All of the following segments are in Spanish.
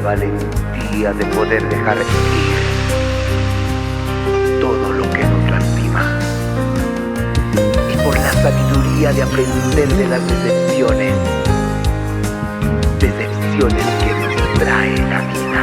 valentía de poder dejar ir todo lo que nos lastima, y por la sabiduría de aprender de las decepciones que nos trae la vida.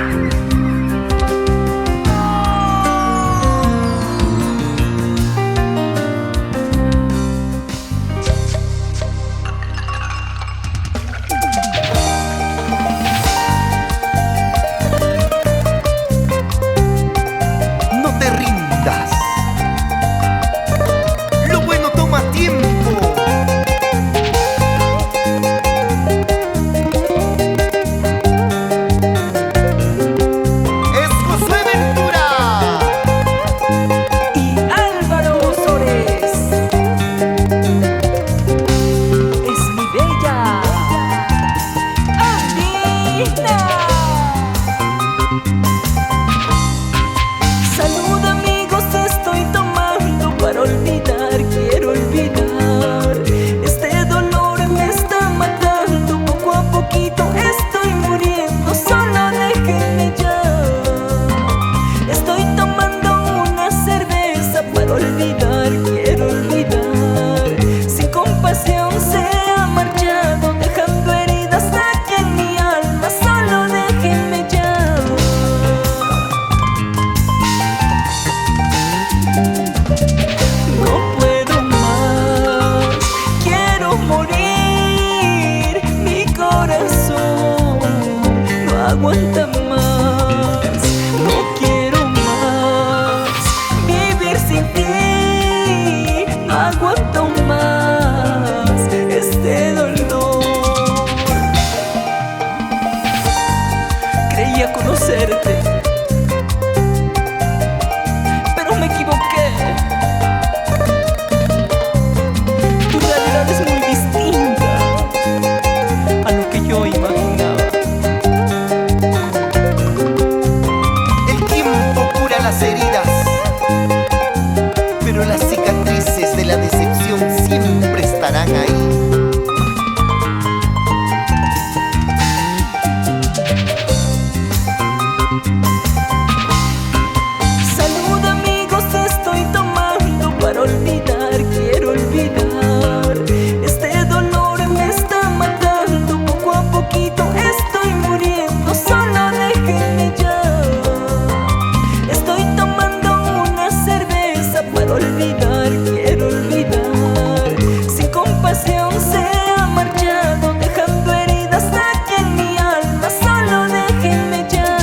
Salud amigos, estoy tomando para olvidar, quiero olvidar. Este dolor me está matando, poco a poquito estoy muriendo, solo déjenme ya. Estoy tomando una cerveza para olvidar, quiero olvidar. Sin compasión se ha marchado, dejando heridas aquí en mi alma, solo déjenme ya. No puedo más, quiero morir, mi corazón no aguanta más. No quiero más vivir sin ti, no aguanto más este dolor. Creía conocerte, pero me equivoqué. Tu realidad es muy distinta a lo que yo imaginaba. El tiempo cura las heridas, pero las cicatrices de la decepción siempre estarán ahí. Salud amigos, estoy tomando para olvidar, quiero olvidar. Este dolor me está matando, poco a poquito estoy muriendo, solo déjenme ya. Estoy tomando una cerveza para olvidar, quiero olvidar. Sin compasión se ha marchado, dejando heridas aquí en mi alma, solo déjenme ya.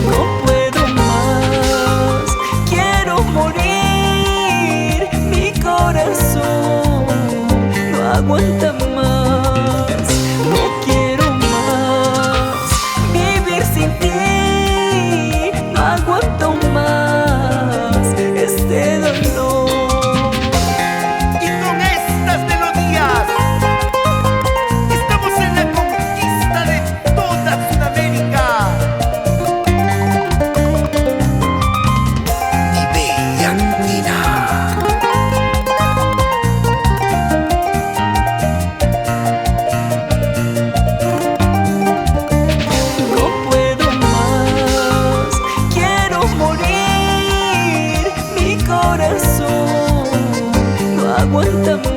No puedo más, quiero morir, mi corazón no aguanta más. No quiero más vivir sin ti, no aguanto más este dolor. Y con estas melodías estamos en la conquista de toda Sudamérica. Mi bella Argentina. No puedo más, quiero morir, mi corazón no aguanta más.